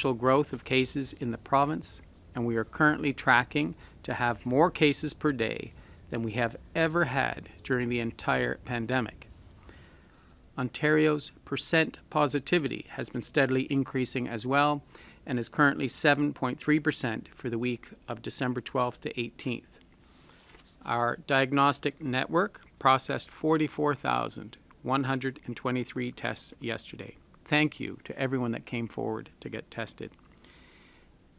growth of cases in the province, and we are currently tracking to have more cases per day than we have ever had during the entire pandemic. Ontario's percent positivity has been steadily increasing as well and is currently 7.3% for the week of December 12th to 18th. Our diagnostic network processed 44,123 tests yesterday. Thank you to everyone that came forward to get tested.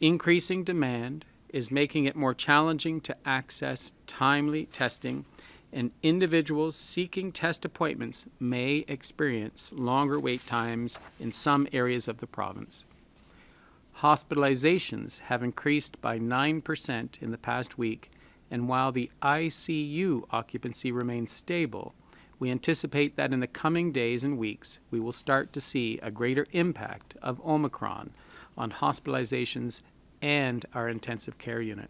Increasing demand is making it more challenging to access timely testing, and individuals seeking test appointments may experience longer wait times in some areas of the province. Hospitalizations have increased by 9% in the past week, and while the ICU occupancy remains stable, we anticipate that in the coming days and weeks, we will start to see a greater impact of Omicron on hospitalizations and our intensive care unit.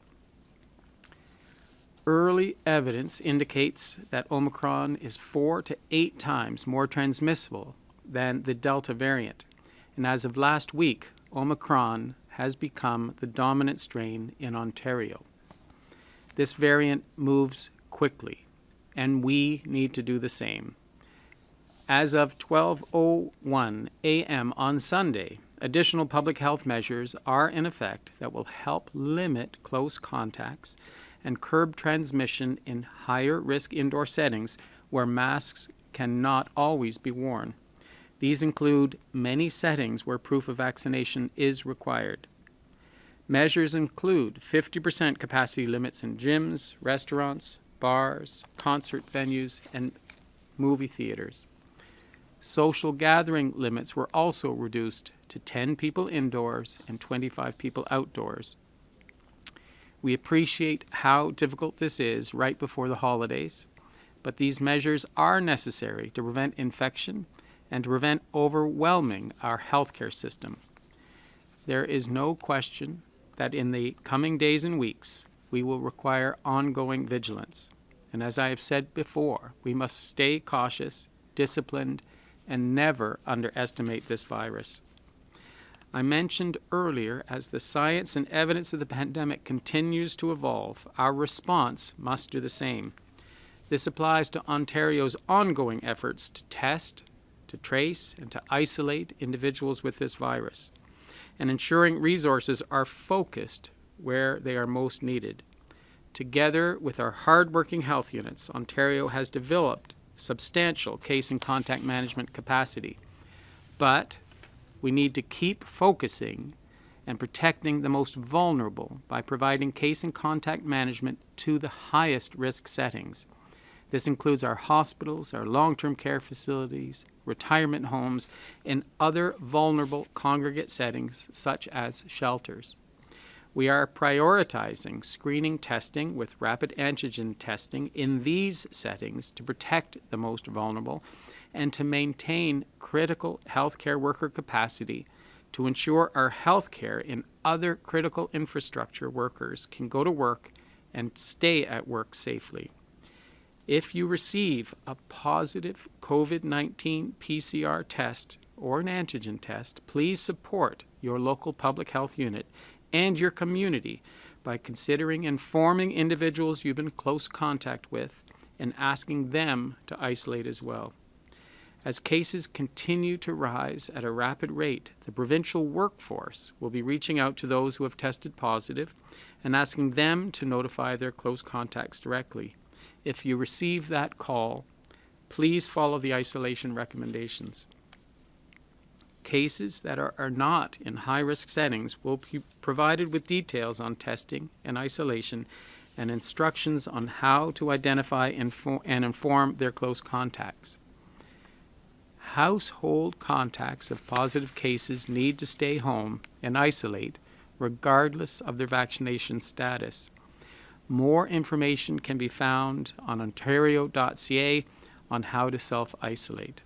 Early evidence indicates that Omicron is 4 to 8 times more transmissible than the Delta variant, and as of last week, Omicron has become the dominant strain in Ontario. This variant moves quickly, and we need to do the same. As of 12:01 a.m. on Sunday, additional public health measures are in effect that will help limit close contacts and curb transmission in higher risk indoor settings where masks cannot always be worn. These include many settings where proof of vaccination is required. Measures include 50% capacity limits in gyms, restaurants, bars, concert venues, and movie theaters. Social gathering limits were also reduced to 10 people indoors and 25 people outdoors. We appreciate how difficult this is right before the holidays, but these measures are necessary to prevent infection and to prevent overwhelming our healthcare system. There is no question that in the coming days and weeks, we will require ongoing vigilance. And as I have said before, we must stay cautious, disciplined, and never underestimate this virus. I mentioned earlier, as the science and evidence of the pandemic continues to evolve, our response must do the same. This applies to Ontario's ongoing efforts to test, to trace, and to isolate individuals with this virus, and ensuring resources are focused where they are most needed. Together with our hard-working health units, Ontario has developed substantial case and contact management capacity. But we need to keep focusing and protecting the most vulnerable by providing case and contact management to the highest risk settings. This includes our hospitals, our long-term care facilities, retirement homes, and other vulnerable congregate settings such as shelters. We are prioritizing screening testing with rapid antigen testing in these settings to protect the most vulnerable and to maintain critical healthcare worker capacity to ensure our healthcare and other critical infrastructure workers can go to work and stay at work safely. If you receive a positive COVID-19 PCR test or an antigen test, please support your local public health unit and your community by considering informing individuals you've been in close contact with and asking them to isolate as well. As cases continue to rise at a rapid rate, the provincial workforce will be reaching out to those who have tested positive and asking them to notify their close contacts directly. If you receive that call, please follow the isolation recommendations. Cases that are not in high-risk settings will be provided with details on testing and isolation and instructions on how to identify and inform their close contacts. Household contacts of positive cases need to stay home and isolate regardless of their vaccination status. More information can be found on ontario.ca on how to self-isolate.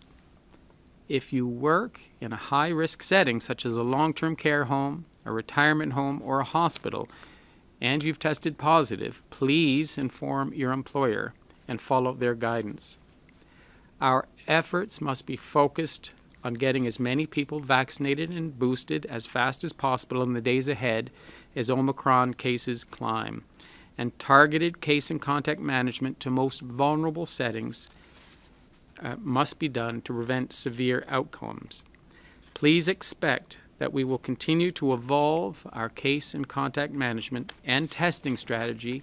If you work in a high-risk setting, such as a long-term care home, a retirement home, or a hospital, and you've tested positive, please inform your employer and follow their guidance. Our efforts must be focused on getting as many people vaccinated and boosted as fast as possible in the days ahead as Omicron cases climb, and targeted case and contact management to most vulnerable settings must be done to prevent severe outcomes. Please expect that we will continue to evolve our case and contact management and testing strategy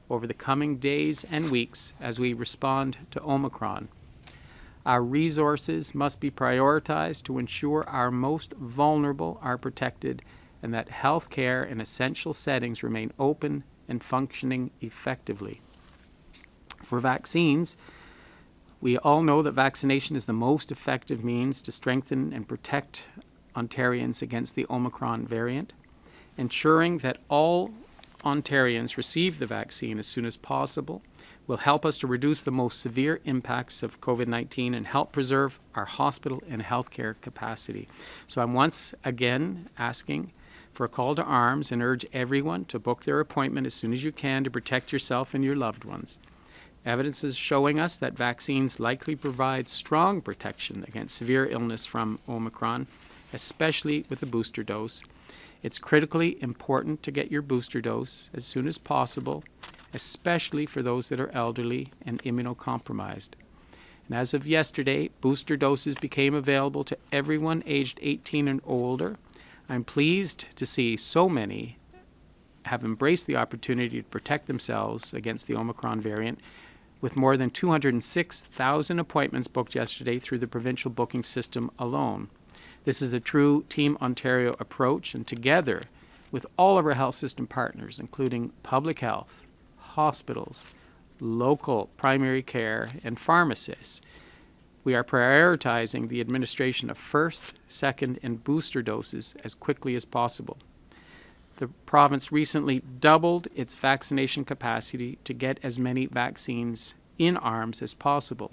over the coming days and weeks as we respond to Omicron. Our resources must be prioritized to ensure our most vulnerable are protected and that healthcare in essential settings remain open and functioning effectively. For vaccines, we all know that vaccination is the most effective means to strengthen and protect Ontarians against the Omicron variant. Ensuring that all Ontarians receive the vaccine as soon as possible will help us to reduce the most severe impacts of COVID-19 and help preserve our hospital and healthcare capacity. So I'm once again asking for a call to arms and urge everyone to book their appointment as soon as you can to protect yourself and your loved ones. Evidence is showing us that vaccines likely provide strong protection against severe illness from Omicron, especially with a booster dose. It's critically important to get your booster dose as soon as possible, especially for those that are elderly and immunocompromised. And as of yesterday, booster doses became available to everyone aged 18 and older. I'm pleased to see so many have embraced the opportunity to protect themselves against the Omicron variant, with more than 206,000 appointments booked yesterday through the provincial booking system alone. This is a true Team Ontario approach, and together with all of our health system partners, including public health, hospitals, local primary care, and pharmacists, we are prioritizing the administration of first, second, and booster doses as quickly as possible. The province recently doubled its vaccination capacity to get as many vaccines in arms as possible.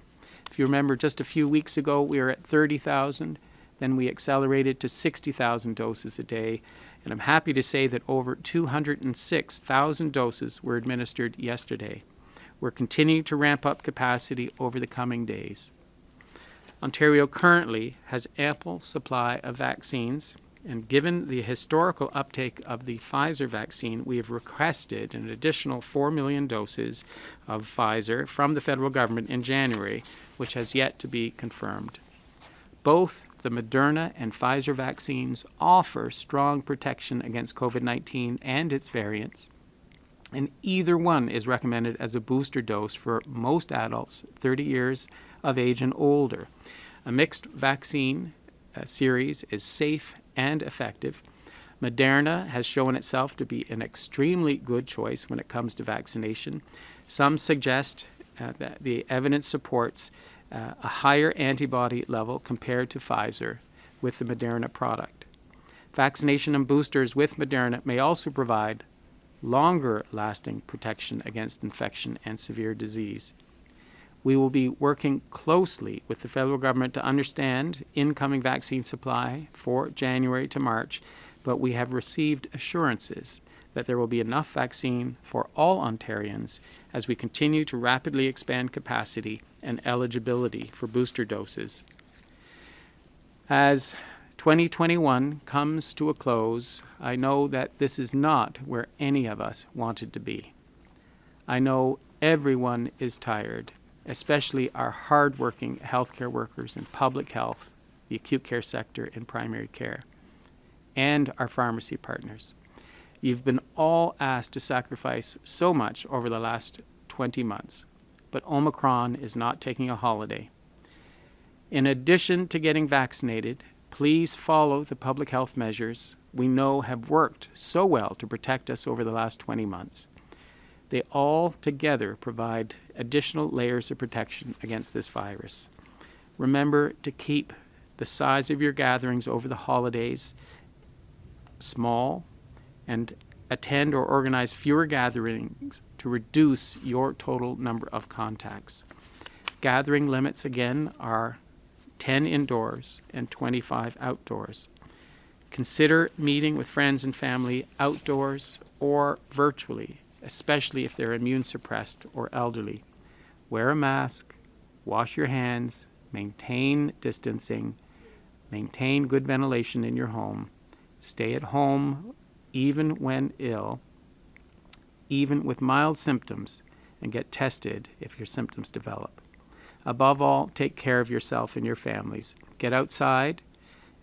If you remember, just a few weeks ago, we were at 30,000. Then we accelerated to 60,000 doses a day, and I'm happy to say that over 206,000 doses were administered yesterday. We're continuing to ramp up capacity over the coming days. Ontario currently has ample supply of vaccines, and given the historical uptake of the Pfizer vaccine, we have requested an additional 4 million doses of Pfizer from the federal government in January, which has yet to be confirmed. Both the Moderna and Pfizer vaccines offer strong protection against COVID-19 and its variants, and either one is recommended as a booster dose for most adults 30 years of age and older. A mixed vaccine series is safe and effective. Moderna has shown itself to be an extremely good choice when it comes to vaccination. Some suggest that the evidence supports a higher antibody level compared to Pfizer with the Moderna product. Vaccination and boosters with Moderna may also provide longer-lasting protection against infection and severe disease. We will be working closely with the federal government to understand incoming vaccine supply for January to March, but we have received assurances that there will be enough vaccine for all Ontarians as we continue to rapidly expand capacity and eligibility for booster doses. As 2021 comes to a close, I know that this is not where any of us wanted to be. I know everyone is tired, especially our hard-working healthcare workers in public health, the acute care sector, and primary care, and our pharmacy partners. You've been all asked to sacrifice so much over the last 20 months, but Omicron is not taking a holiday. In addition to getting vaccinated, please follow the public health measures we know have worked so well to protect us over the last 20 months. They all together provide additional layers of protection against this virus. Remember to keep the size of your gatherings over the holidays small and attend or organize fewer gatherings to reduce your total number of contacts. Gathering limits, again, are 10 indoors and 25 outdoors. Consider meeting with friends and family outdoors or virtually, especially if they're immune suppressed or elderly. Wear a mask, wash your hands, maintain distancing, Maintain good ventilation in your home. Stay at home even when ill, even with mild symptoms, and get tested if your symptoms develop. Above all, take care of yourself and your families. Get outside,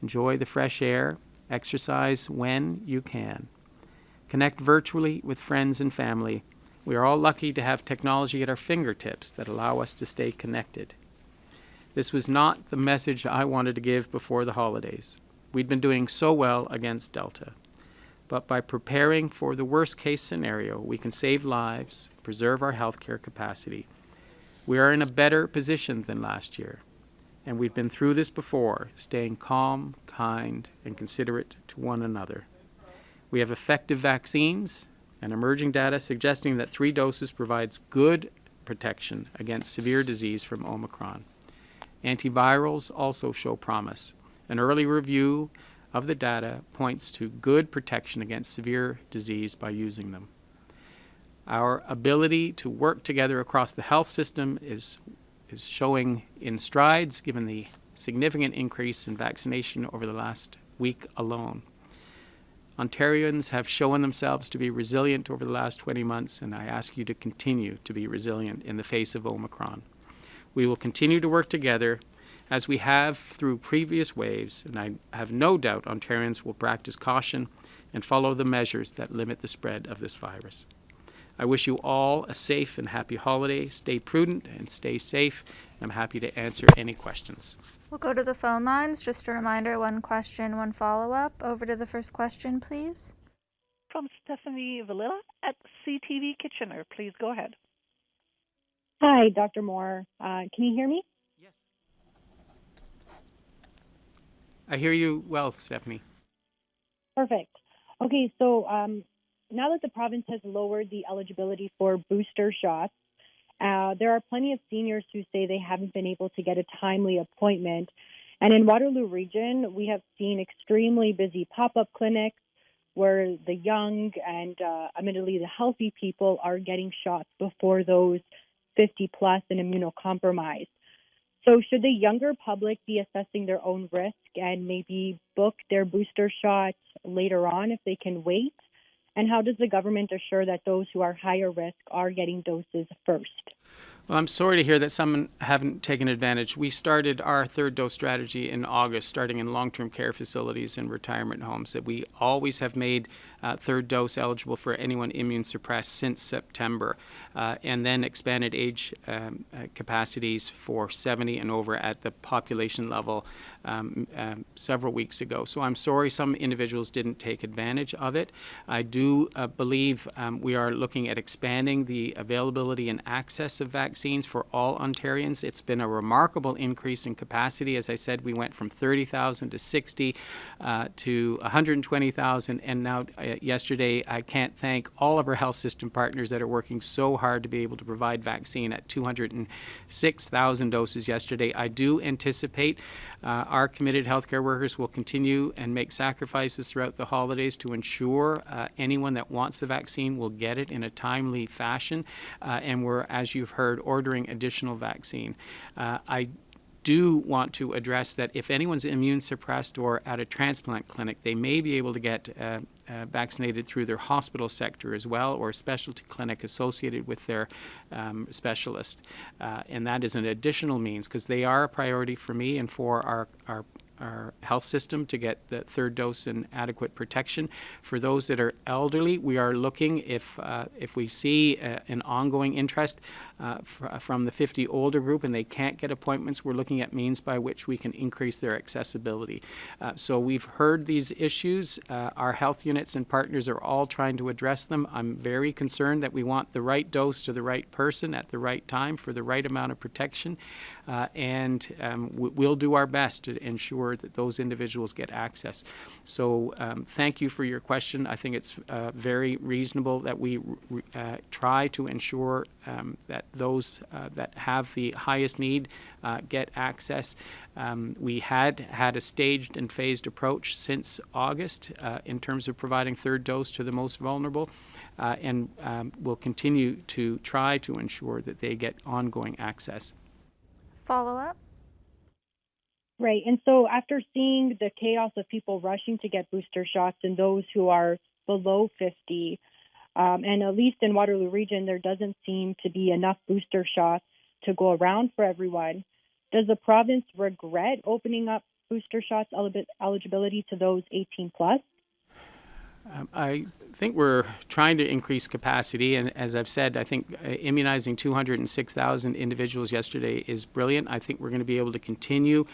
enjoy the fresh air, exercise when you can. Connect virtually with friends and family. We are all lucky to have technology at our fingertips that allow us to stay connected. This was not the message I wanted to give before the holidays. We'd been doing so well against Delta. But by preparing for the worst-case scenario, we can save lives, preserve our healthcare capacity. We are in a better position than last year, and we've been through this before, staying calm, kind, and considerate to one another. We have effective vaccines and emerging data suggesting that 3 doses provides good protection against severe disease from Omicron. Antivirals also show promise. An early review of the data points to good protection against severe disease by using them. Our ability to work together across the health system is showing in strides given the significant increase in vaccination over the last week alone. Ontarians have shown themselves to be resilient over the last 20 months, and I ask you to continue to be resilient in the face of Omicron. We will continue to work together as we have through previous waves, and I have no doubt Ontarians will practice caution and follow the measures that limit the spread of this virus. I wish you all a safe and happy holiday. Stay prudent and stay safe. I'm happy to answer any questions. We'll go to the phone lines. Just a reminder, 1 question, 1 follow-up. Over to the first question, please. From Stephanie Valilla at CTV Kitchener. Please go ahead. Hi, Dr. Moore. Can you hear me? Yes. I hear you well, Stephanie. Perfect. Okay, so now that the province has lowered the eligibility for booster shots, there are plenty of seniors who say they haven't been able to get a timely appointment. And in Waterloo Region, we have seen extremely busy pop-up clinics where the young and admittedly the healthy people are getting shots before those 50 plus and immunocompromised. So should the younger public be assessing their own risk and maybe book their booster shot later on if they can wait? And how does the government assure that those who are higher risk are getting doses first? Well, I'm sorry to hear that some haven't taken advantage. We started our 3rd dose strategy in August, starting in long-term care facilities and retirement homes. That we always have made 3rd dose eligible for anyone immune suppressed since September, and then expanded age capacities for 70 and over at the population level several weeks ago. So I'm sorry some individuals didn't take advantage of it. I do believe we are looking at expanding the availability and access of vaccines for all Ontarians. It's been a remarkable increase in capacity. As I said, we went from 30,000 to 60 to 120,000, and now yesterday I can't thank all of our health system partners that are working so hard to be able to provide vaccine at 206,000 doses yesterday. I do anticipate our committed healthcare workers will continue and make sacrifices throughout the holidays to ensure anyone that wants the vaccine will get it in a timely fashion, and we're, as you've heard, ordering additional vaccine. I do want to address that if anyone's immune suppressed or at a transplant clinic, they may be able to get vaccinated through their hospital sector as well, or a specialty clinic associated with their specialist. And that is an additional means, because they are a priority for me and for our health system to get the 3rd dose and adequate protection. For those that are elderly, we are looking, if we see an ongoing interest from the 50 older group and they can't get appointments, we're looking at means by which we can increase their accessibility. So we've heard these issues. Our health units and partners are all trying to address them. I'm very concerned that we want the right dose to the right person at the right time for the right amount of protection, and we'll do our best to ensure that those individuals get access. So thank you for your question. I think it's very reasonable that we try to ensure that those that have the highest need get access. We had a staged and phased approach since August in terms of providing 3rd dose to the most vulnerable, and we'll continue to try to ensure that they get ongoing access. Follow-up. Right. And so after seeing the chaos of people rushing to get booster shots and those who are below 50, and at least in Waterloo Region, there doesn't seem to be enough booster shots to go around for everyone. Does the province regret opening up booster shots eligibility to those 18 plus? I think we're trying to increase capacity, and as I've said, I think immunizing 206,000 individuals yesterday is brilliant. I think we're going to be able to continue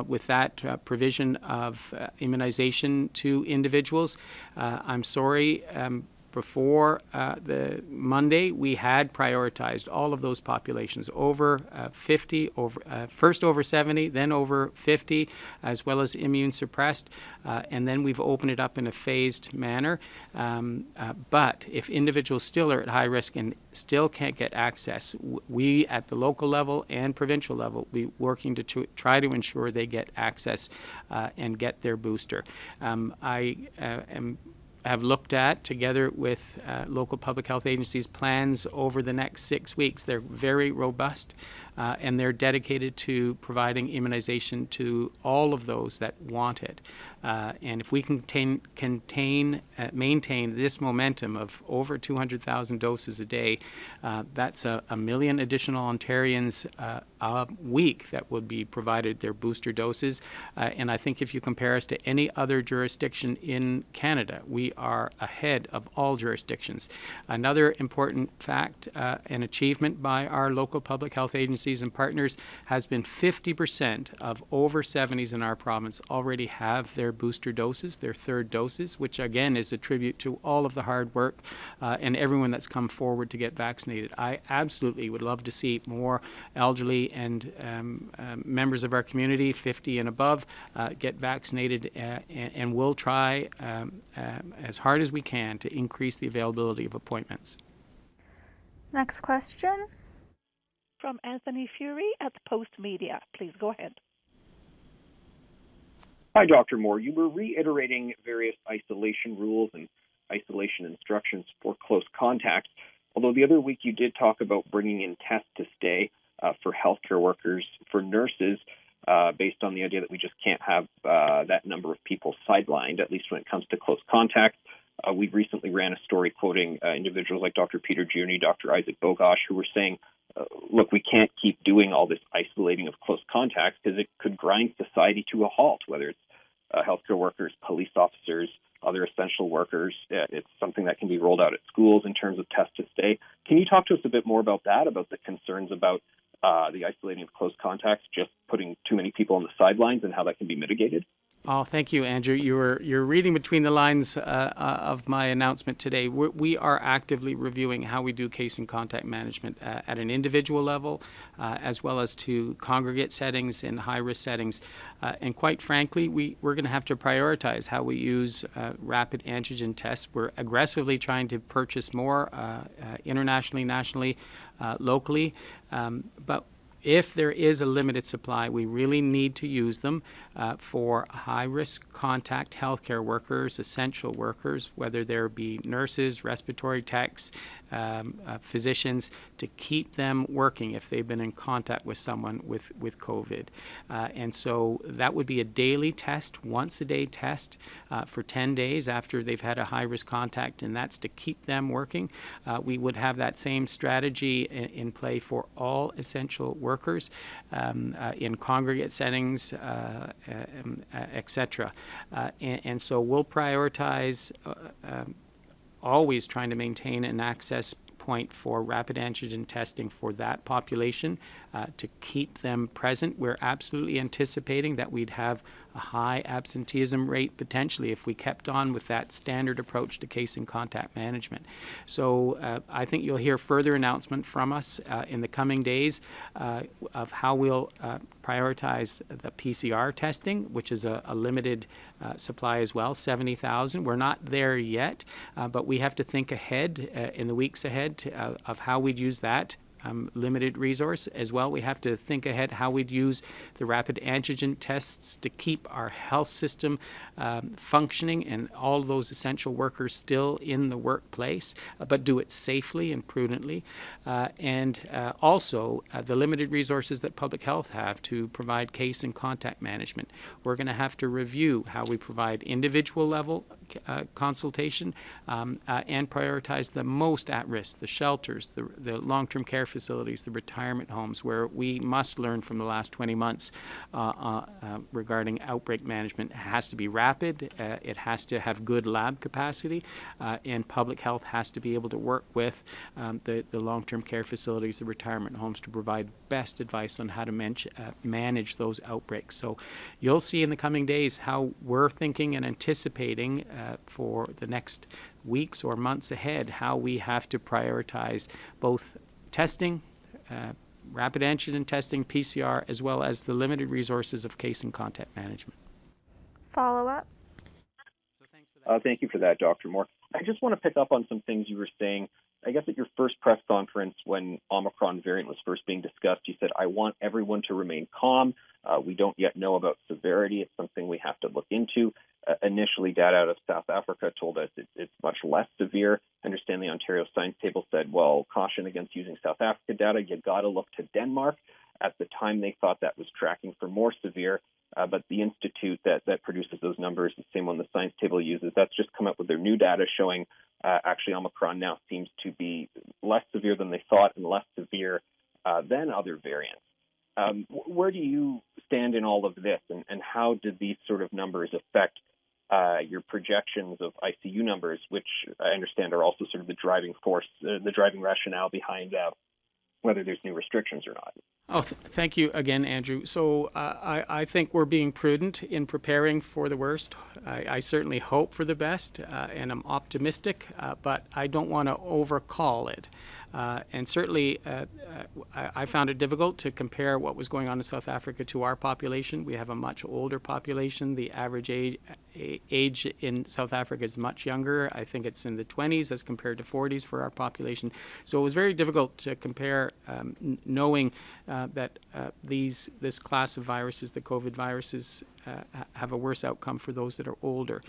with that provision of immunization to individuals. I'm sorry. Before the Monday, we had prioritized all of those populations over 50, first over 70, then over 50, as well as immune suppressed, and then we've opened it up in a phased manner. But if individuals still are at high risk and still can't get access, we at the local level and provincial level, we working to try to ensure they get access and get their booster. Have looked at, together with local public health agencies, plans over the next 6 weeks. They're very robust, and they're dedicated to providing immunization to all of those that want it. And if we can maintain this momentum of over 200,000 doses a day, that's a million additional Ontarians a week that would be provided their booster doses. And I think if you compare us to any other jurisdiction in Canada, we are ahead of all jurisdictions. Another important fact and achievement by our local public health agencies and partners has been 50% of over 70s in our province already have their booster doses, their third doses, which again is a tribute to all of the hard work and everyone that's come forward to get vaccinated. I absolutely would love to see more elderly and members of our community, 50 and above, get vaccinated, and we'll try as hard as we can to increase the availability of appointments. Next question. From Anthony Fury at the Post Media. Please go ahead. Hi, Dr. Moore. You were reiterating various isolation rules and isolation instructions for close contacts, although the other week you did talk about bringing in test to stay for healthcare workers, for nurses, based on the idea that we just can't have that number of people sidelined, at least when it comes to close contact. We recently ran a story quoting individuals like Dr. Peter Giurney, Dr. Isaac Bogosh, who were saying, look, we can't keep doing all this isolating of close contacts because it could grind society to a halt, whether it's healthcare workers, police officers, other essential workers. It's something that can be rolled out at schools in terms of test to stay. Can you talk to us a bit more about that, about the concerns about the isolating of close contacts, just putting too many people on the sidelines, and how that can be mitigated? Oh, thank you, Andrew. You're reading between the lines of my announcement today. We are actively reviewing how we do case and contact management at an individual level, as well as to congregate settings and high-risk settings. And quite frankly, we're going to have to prioritize how we use rapid antigen tests. We're aggressively trying to purchase more internationally, nationally, locally, but if there is a limited supply, we really need to use them for high-risk contact healthcare workers, essential workers, whether there be nurses, respiratory techs, physicians, to keep them working if they've been in contact with someone with COVID. And so that would be a daily test, once-a-day test for 10 days after they've had a high-risk contact, and that's to keep them working. We would have that same strategy in play for all essential workers in congregate settings, etc. And so we'll prioritize always trying to maintain an access point for rapid antigen testing for that population to keep them present. We're absolutely anticipating that we'd have a high absenteeism rate potentially if we kept on with that standard approach to case and contact management. So I think you'll hear further announcement from us in the coming days of how we'll prioritize the PCR testing, which is a limited supply as well, 70,000. We're not there yet, but we have to think ahead in the weeks ahead of how we'd use that limited resource. As well, we have to think ahead how we'd use the rapid antigen tests to keep our health system functioning and all those essential workers still in the workplace, but do it safely and prudently. And also the limited resources that public health have to provide case and contact management. We're going to have to review how we provide individual level consultation and prioritize the most at risk, the shelters, the long-term care facilities, the retirement homes, where we must learn from the last 20 months regarding outbreak management. It has to be rapid, it has to have good lab capacity, and public health has to be able to work with the long-term care facilities, the retirement homes, to provide best advice on how to manage those outbreaks. So you'll see in the coming days how we're thinking and anticipating for the next weeks or months ahead how we have to prioritize both testing, rapid antigen testing, PCR, as well as the limited resources of case and contact management. Follow-up? Thank you for that, Dr. Moore. I just want to pick up on some things you were saying. I guess at your first press conference when Omicron variant was first being discussed, you said, I want everyone to remain calm. We don't yet know about severity. It's something we have to look into. Initially, data out of South Africa told us it's much less severe. I understand the Ontario Science Table said, well, caution against using South Africa data. You got to look to Denmark. At the time, they thought that was tracking for more severe. But the institute that produces those numbers, the same one the Science Table uses, that's just come up with their new data showing actually Omicron now seems to be less severe than they thought and less severe than other variants. Where do you stand in all of this, and how did these sort of numbers affect your projections of ICU numbers, which I understand are also sort of the driving force, the driving rationale behind whether there's new restrictions or not? Oh, thank you again, Andrew. So I think we're being prudent in preparing for the worst. I certainly hope for the best, and I'm optimistic, but I don't want to overcall it. And certainly, I found it difficult to compare what was going on in South Africa to our population. We have a much older population. The average age in South Africa is much younger. I think it's in the 20s as compared to 40s for our population. So it was very difficult to compare, knowing that this class of viruses, the COVID viruses, have a worse outcome for those that are older.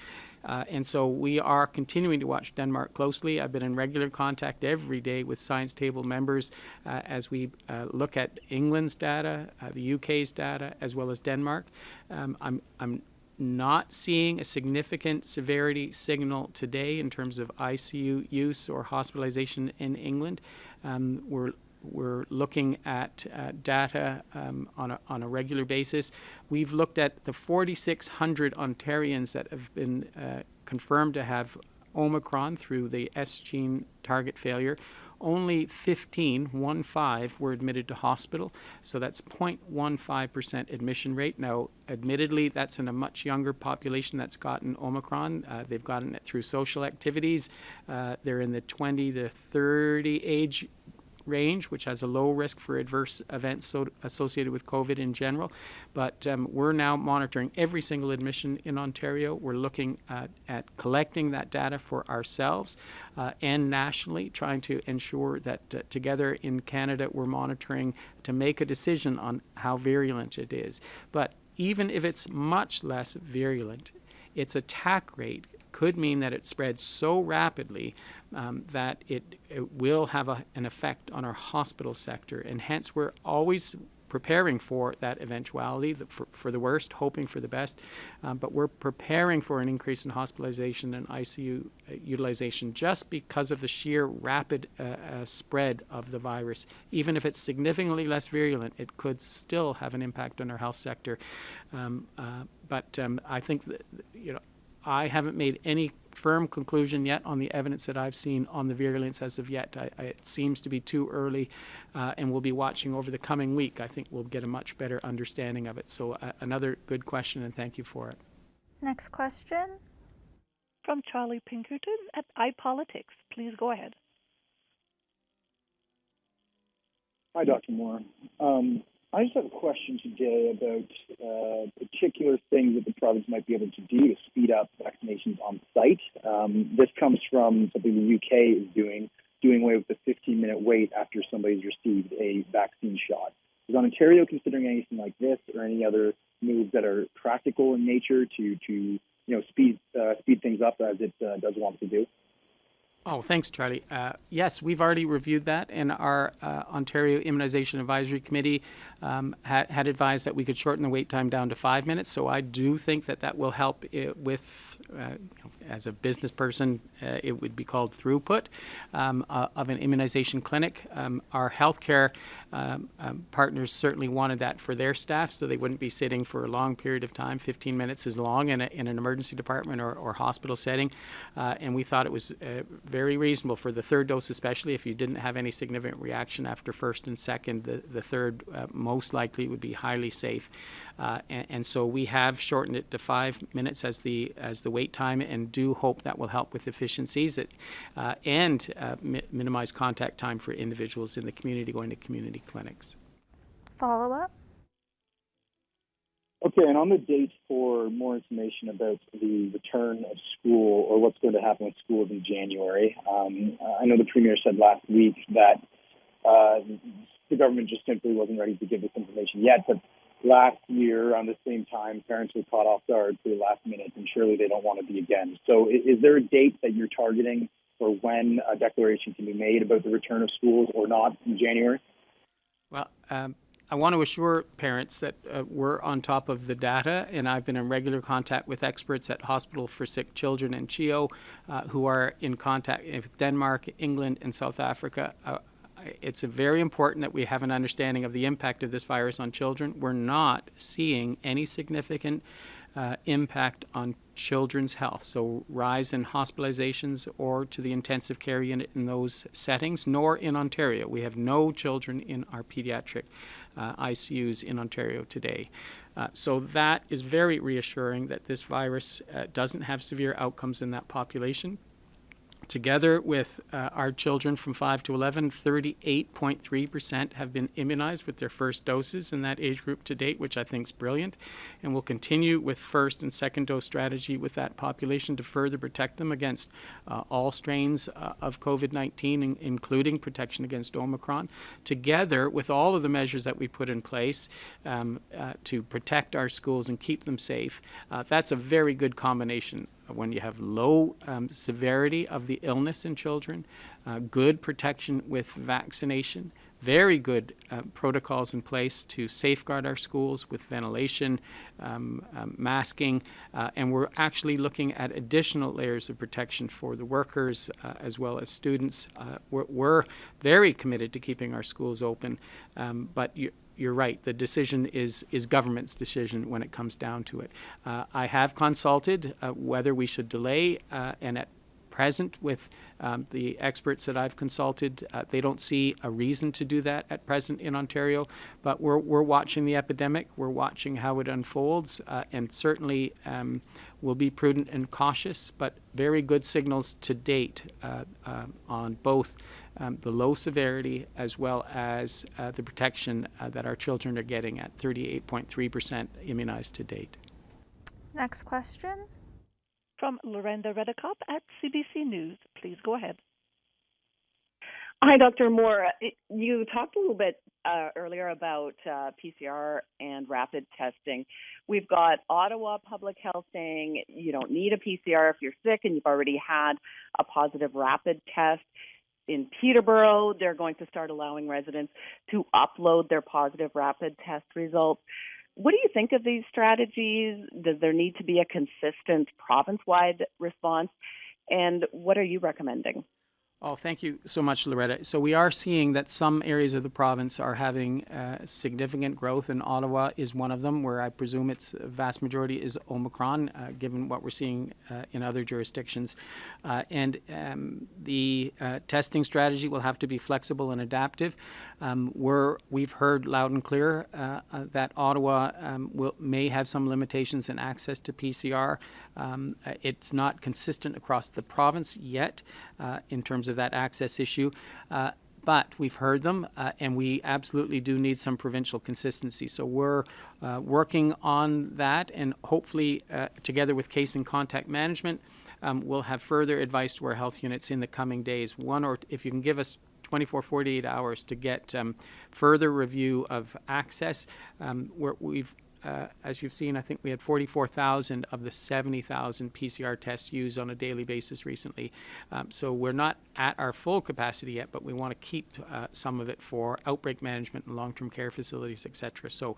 And so we are continuing to watch Denmark closely. I've been in regular contact every day with Science Table members as we look at England's data, the UK's data, as well as Denmark. I'm not seeing a significant severity signal today in terms of ICU use or hospitalization in England. We're looking at data on a regular basis. We've looked at the 4,600 Ontarians that have been confirmed to have Omicron through the S gene target failure. Only 15 were admitted to hospital, so that's 0.15% admission rate. Now, admittedly, that's in a much younger population that's gotten Omicron. They've gotten it through social activities. They're in the 20 to 30 age range, which has a low risk for adverse events associated with COVID in general. But we're now monitoring every single admission in Ontario. We're looking at collecting that data for ourselves and nationally, trying to ensure that together in Canada we're monitoring to make a decision on how virulent it is. But even if it's much less virulent, its attack rate could mean that it spreads so rapidly that it will have an effect on our hospital sector. And hence, we're always preparing for that eventuality, for the worst, hoping for the best. But we're preparing for an increase in hospitalization and ICU utilization just because of the sheer rapid spread of the virus. Even if it's significantly less virulent, it could still have an impact on our health sector. But I think that, I haven't made any firm conclusion yet on the evidence that I've seen on the virulence as of yet. It seems to be too early, and we'll be watching over the coming week. I think we'll get a much better understanding of it. So another good question, and thank you for it. Next question. From Charlie Pinkerton at iPolitics. Please go ahead. Hi, Dr. Moore. I just have a question today about particular things that the province might be able to do to speed up vaccinations on site. This comes from something the UK is doing doing away with the 15-minute wait after somebody's received a vaccine shot. Is Ontario considering anything like this or any other moves that are practical in nature to speed things up as it does want to do? Oh, thanks, Charlie. Yes, we've already reviewed that, and our Ontario Immunization Advisory Committee had advised that we could shorten the wait time down to 5 minutes. So I do think that will help with, as a business person, it would be called throughput of an immunization clinic. Our healthcare partners certainly wanted that for their staff, so they wouldn't be sitting for a long period of time. 15 minutes is long in an emergency department or hospital setting, and we thought it was very reasonable for the third dose, especially if you didn't have any significant reaction after first and second. The third most likely would be highly safe, and so we have shortened it to 5 minutes as the wait time, and do hope that will help with efficiencies and minimize contact time for individuals in the community going to community clinics. Follow up? Okay, and on the date for more information about the return of school or what's going to happen with schools in January, I know the Premier said last week that the government just simply wasn't ready to give this information yet, but last year, around the same time, parents were caught off guard for the last minute, and surely they don't want to be again. So is there a date that you're targeting for when a declaration can be made about the return of schools or not in January? Well, I want to assure parents that we're on top of the data, and I've been in regular contact with experts at Hospital for Sick Children and CHEO who are in contact with Denmark, England, and South Africa. It's very important that we have an understanding of the impact of this virus on children. We're not seeing any significant impact on children's health, so rise in hospitalizations or to the intensive care unit in those settings, nor in Ontario. We have no children in our pediatric ICUs in Ontario today. So that is very reassuring that this virus doesn't have severe outcomes in that population. Together with our children from 5 to 11, 38.3% have been immunized with their first doses in that age group to date, which I think is brilliant. And we'll continue with first and second dose strategy with that population to further protect them against all strains of COVID-19, including protection against Omicron, together with all of the measures that we put in place to protect our schools and keep them safe. That's a very good combination. When you have low severity of the illness in children, good protection with vaccination, very good protocols in place to safeguard our schools with ventilation, masking, and we're actually looking at additional layers of protection for the workers as well as students. We're very committed to keeping our schools open, but you're right. The decision is government's decision when it comes down to it. I have consulted whether we should delay, and at present with the experts that I've consulted, they don't see a reason to do that at present in Ontario. But we're watching the epidemic. We're watching how it unfolds, and certainly we'll be prudent and cautious. But very good signals to date on both the low severity as well as the protection that our children are getting at 38.3% immunized to date. Next question. From Lorenda Redekop at CBC News. Please go ahead. Hi, Dr. Moore. You talked a little bit earlier about PCR and rapid testing. We've got Ottawa Public Health saying you don't need a PCR if you're sick and you've already had a positive rapid test. In Peterborough, they're going to start allowing residents to upload their positive rapid test results. What do you think of these strategies? Does there need to be a consistent province-wide response? And what are you recommending? Oh, thank you so much, Loretta. So we are seeing that some areas of the province are having significant growth, and Ottawa is one of them, where I presume its vast majority is Omicron, given what we're seeing in other jurisdictions. And the testing strategy will have to be flexible and adaptive. We've heard loud and clear that Ottawa may have some limitations in access to PCR. It's not consistent across the province yet in terms of that access issue. But we've heard them, and we absolutely do need some provincial consistency. So we're working on that, and hopefully, together with case and contact management, we'll have further advice to our health units in the coming days. One, or if you can give us 24, 48 hours to get further review of access. We've as you've seen, I think we had 44,000 of the 70,000 PCR tests used on a daily basis recently. So we're not at our full capacity yet, but we want to keep some of it for outbreak management and long-term care facilities, etc. So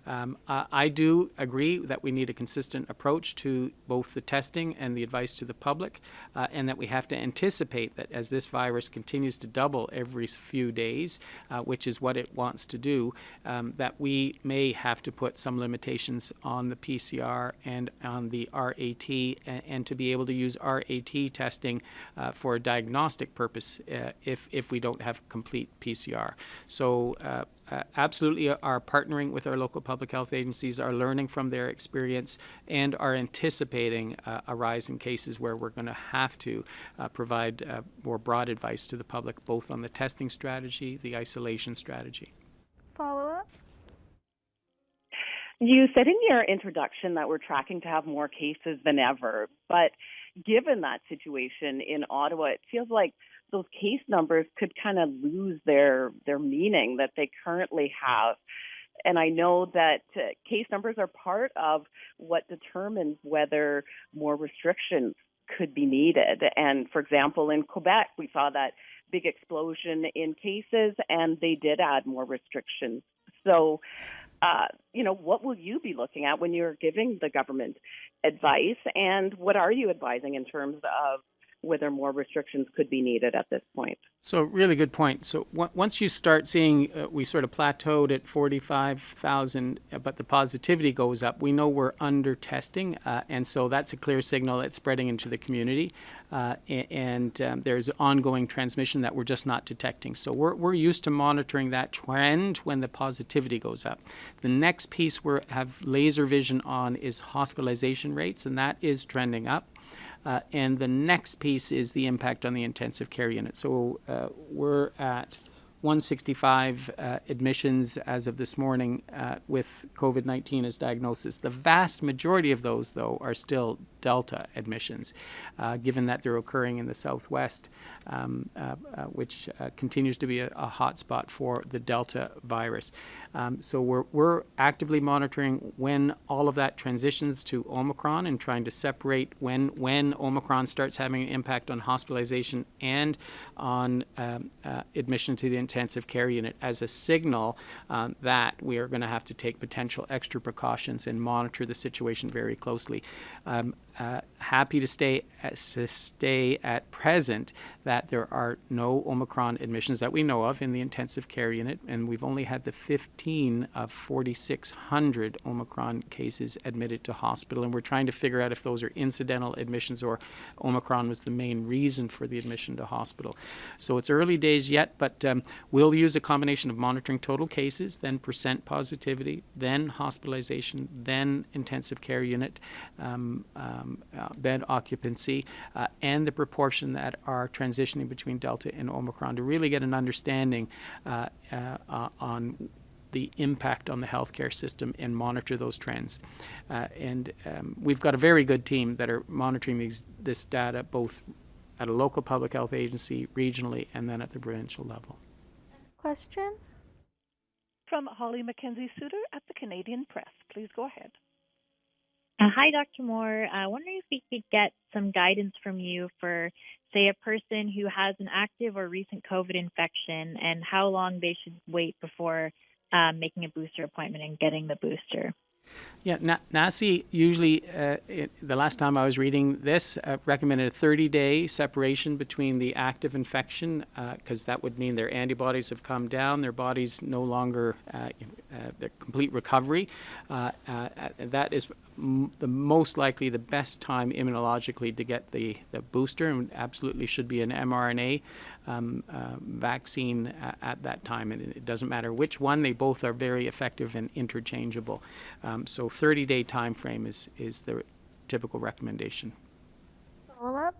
I do agree that we need a consistent approach to both the testing and the advice to the public, and that we have to anticipate that as this virus continues to double every few days, which is what it wants to do, that we may have to put some limitations on the PCR and on the RAT, and to be able to use RAT testing for a diagnostic purpose if we don't have complete PCR. So absolutely are partnering with our local public health agencies, are learning from their experience, and are anticipating a rise in cases where we're going to have to provide more broad advice to the public, both on the testing strategy, the isolation strategy. Follow-up? You said in your introduction that we're tracking to have more cases than ever, but given that situation in Ottawa, it feels like those case numbers could kind of lose their meaning that they currently have. And I know that case numbers are part of what determines whether more restrictions could be needed. And for example, in Quebec, we saw that big explosion in cases, and they did add more restrictions. So, what will you be looking at when you're giving the government advice, and what are you advising in terms of whether more restrictions could be needed at this point? So really good point. So once you start seeing we sort of plateaued at 45,000, but the positivity goes up, we know we're under testing, and so that's a clear signal that's spreading into the community, and there's ongoing transmission that we're just not detecting. So we're used to monitoring that trend when the positivity goes up. The next piece we have laser vision on is hospitalization rates, and that is trending up. And the next piece is the impact on the intensive care unit. So we're at 165 admissions as of this morning with COVID-19 as diagnosis. The vast majority of those, though, are still Delta admissions, given that they're occurring in the Southwest, which continues to be a hotspot for the Delta virus. So we're actively monitoring when all of that transitions to Omicron and trying to separate when Omicron starts having an impact on hospitalization and on admission to the intensive care unit as a signal that we are going to have to take potential extra precautions and monitor the situation very closely. Happy to stay at present that there are no Omicron admissions that we know of in the intensive care unit, and we've only had the 15 of 4,600 Omicron cases admitted to hospital, and we're trying to figure out if those are incidental admissions or Omicron was the main reason for the admission to hospital. So it's early days yet, but we'll use a combination of monitoring total cases, then percent positivity, then hospitalization, then intensive care unit, bed occupancy, and the proportion that are transitioning between Delta and Omicron to really get an understanding on the impact on the healthcare system and monitor those trends. And we've got a very good team that are monitoring this data both at a local public health agency, regionally, and then at the provincial level. Question? From Holly Mackenzie-Suter at the Canadian Press. Please go ahead. Hi, Dr. Moore. I wonder if we could get some guidance from you for, say, a person who has an active or recent COVID infection and how long they should wait before making a booster appointment and getting the booster. Yeah, NACI usually, the last time I was reading this, recommended a 30-day separation between the active infection, because that would mean their antibodies have come down, their body's no longer, their complete recovery. That is the most likely the best time immunologically to get the booster, and absolutely should be an mRNA vaccine at that time. And it doesn't matter which one, they both are very effective and interchangeable. So 30-day time frame is the typical recommendation. Follow-up?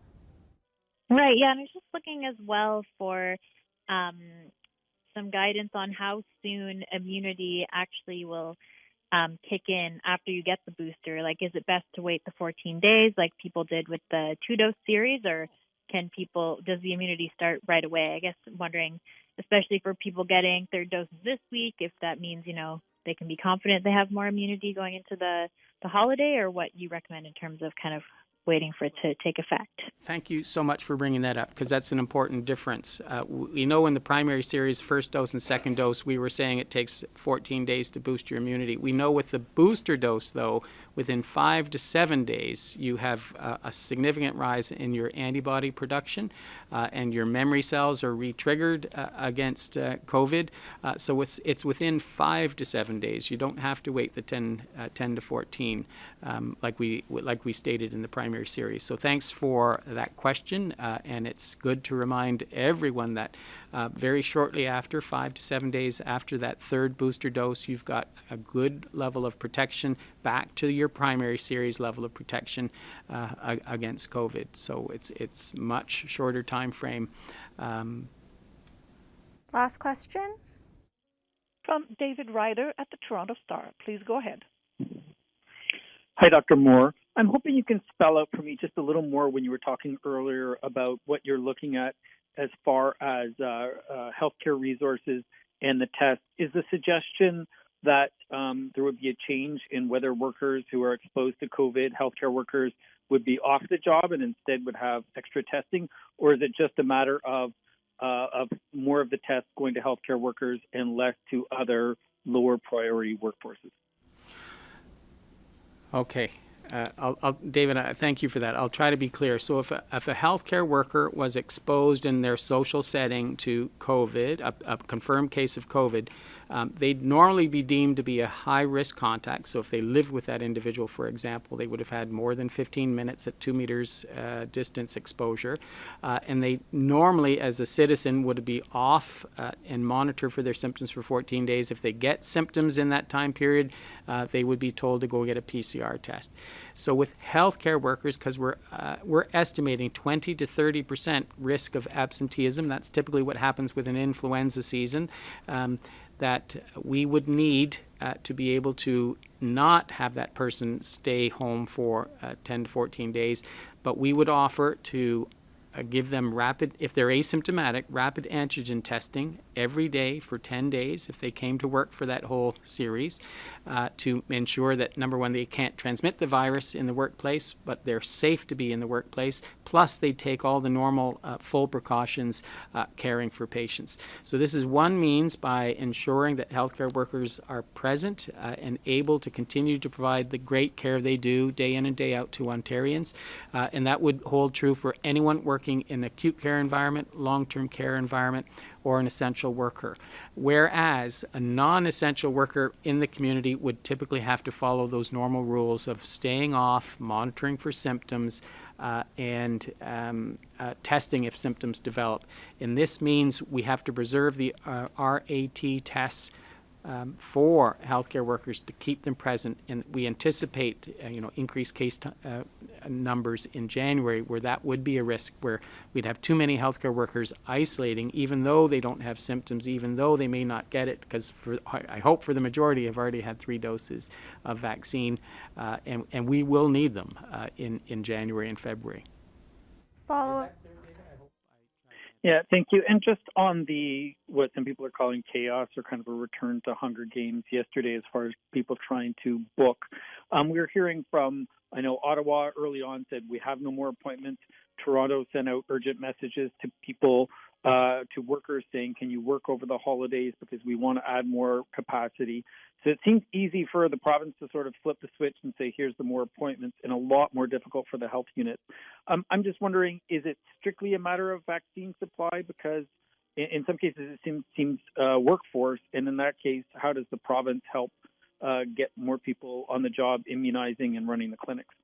Right, yeah, and I was just looking as well for some guidance on how soon immunity actually will kick in after you get the booster? Like, is it best to wait the 14 days like people did with the 2-dose series, or does the immunity start right away? I guess I'm wondering, especially for people getting third doses this week, if that means, they can be confident they have more immunity going into the holiday, or what you recommend in terms of kind of waiting for it to take effect. Thank you so much for bringing that up, because that's an important difference. We know in the primary series, first dose and second dose, we were saying it takes 14 days to boost your immunity. We know with the booster dose, though, within 5 to 7 days, you have a significant rise in your antibody production, and your memory cells are re-triggered against COVID. So it's within 5 to 7 days. You don't have to wait the 10 to 14 like we stated in the primary series. So thanks for that question, and it's good to remind everyone that very shortly after, 5 to 7 days after that third booster dose, you've got a good level of protection back to your primary series level of protection against COVID. So it's much shorter time frame. Last question. From David Ryder at the Toronto Star. Please go ahead. Hi, Dr. Moore. I'm hoping you can spell out for me just a little more when you were talking earlier about what you're looking at as far as healthcare resources and the test. Is the suggestion that there would be a change in whether workers who are exposed to COVID, healthcare workers, would be off the job and instead would have extra testing? Or is it just a matter of more of the tests going to healthcare workers and less to other lower priority workforces? Okay. David, thank you for that. I'll try to be clear. So if a healthcare worker was exposed in their social setting to COVID, a confirmed case of COVID, they'd normally be deemed to be a high-risk contact. So if they lived with that individual, for example, they would have had more than 15 minutes at 2 meters distance exposure. And they normally, as a citizen, would be off and monitor for their symptoms for 14 days. If they get symptoms in that time period, they would be told to go get a PCR test. So with healthcare workers, because we're estimating 20 to 30% risk of absenteeism, that's typically what happens with an influenza season, that we would need to be able to not have that person stay home for 10 to 14 days, but we would offer to give them rapid, if they're asymptomatic, rapid antigen testing every day for 10 days if they came to work for that whole series, to ensure that, number one, they can't transmit the virus in the workplace, but they're safe to be in the workplace. Plus, they take all the normal full precautions caring for patients. So this is one means by ensuring that healthcare workers are present and able to continue to provide the great care they do day in and day out to Ontarians. And that would hold true for anyone working in an acute care environment, long-term care environment, or an essential worker. Whereas a non-essential worker in the community would typically have to follow those normal rules of staying off, monitoring for symptoms, and testing if symptoms develop. And this means we have to preserve the RAT tests for healthcare workers to keep them present, and we anticipate increased case numbers in January, where that would be a risk, where we'd have too many healthcare workers isolating, even though they don't have symptoms, even though they may not get it, because I hope for the majority have already had 3 doses of vaccine, and we will need them in January and February. Follow-up. Yeah, thank you. And just on what some people are calling chaos, or kind of a return to Hunger Games yesterday as far as people trying to book, we were hearing from, I know Ottawa early on said we have no more appointments. Toronto sent out urgent messages to people, to workers saying, can you work over the holidays because we want to add more capacity. So it seems easy for the province to sort of flip the switch and say, here's the more appointments, and a lot more difficult for the health unit. I'm just wondering, is it strictly a matter of vaccine supply? Because in some cases it seems workforce, and in that case, how does the province help get more people on the job immunizing and running the clinics?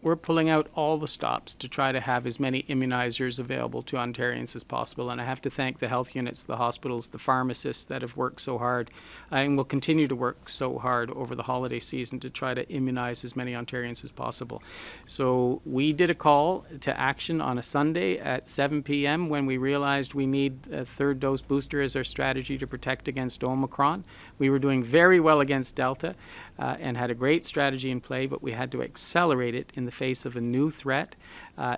we're pulling out all the stops to try to have as many immunizers available to Ontarians as possible. And I have to thank the health units, the hospitals, the pharmacists that have worked so hard and will continue to work so hard over the holiday season to try to immunize as many Ontarians as possible. So we did a call to action on a Sunday at 7 p.m. when we realized we need a third dose booster as our strategy to protect against Omicron. We were doing very well against Delta and had a great strategy in play, but we had to accelerate it in the face of a new threat.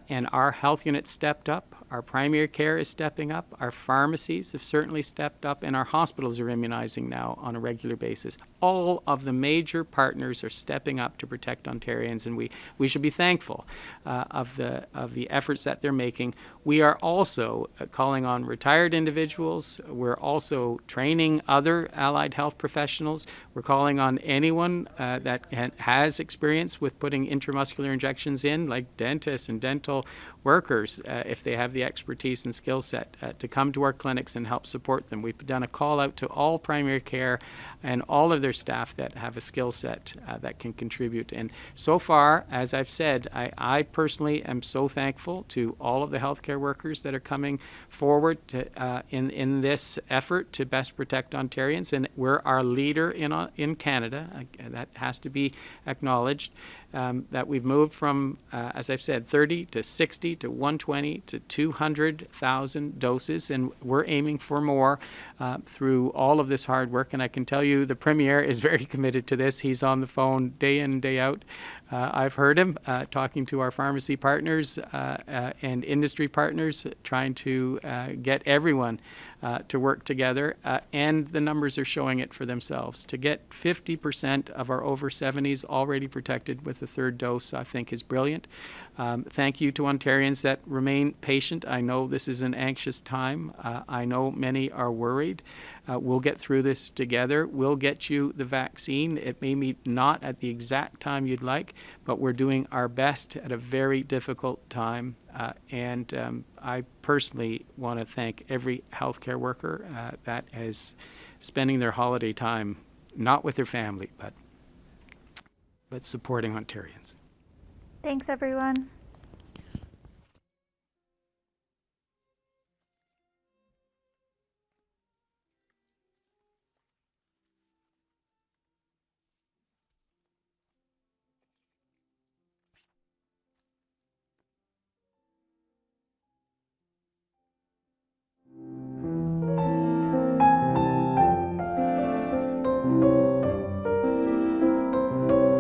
And our health unit stepped up, our primary care is stepping up, our pharmacies have certainly stepped up, and our hospitals are immunizing now on a regular basis. All of the major partners are stepping up to protect Ontarians, and we should be thankful of the efforts that they're making. We are also calling on retired individuals. We're also training other allied health professionals. We're calling on anyone that has experience with putting intramuscular injections in, like dentists and dental workers, if they have the expertise and skill set, to come to our clinics and help support them. We've done a call out to all primary care and all of their staff that have a skill set that can contribute. And so far, as I've said, I personally am so thankful to all of the healthcare workers that are coming forward to, in this effort to best protect Ontarians. And we're our leader in Canada. That has to be acknowledged. That we've moved from, as I've said, 30 to 60 to 120 to 200,000 doses, and we're aiming for more through all of this hard work. And I can tell you the Premier is very committed to this. He's on the phone day in and day out. I've heard him talking to our pharmacy partners and industry partners, trying to get everyone to work together, and the numbers are showing it for themselves. To get 50% of our over 70s already protected with the third dose, I think is brilliant. Thank you to Ontarians that remain patient. I know this is an anxious time. I know many are worried. We'll get through this together. We'll get you the vaccine. It may be not at the exact time you'd like, but we're doing our best at a very difficult time. And I personally want to thank every healthcare worker that is spending their holiday time not with their family, but supporting Ontarians. Thanks, everyone.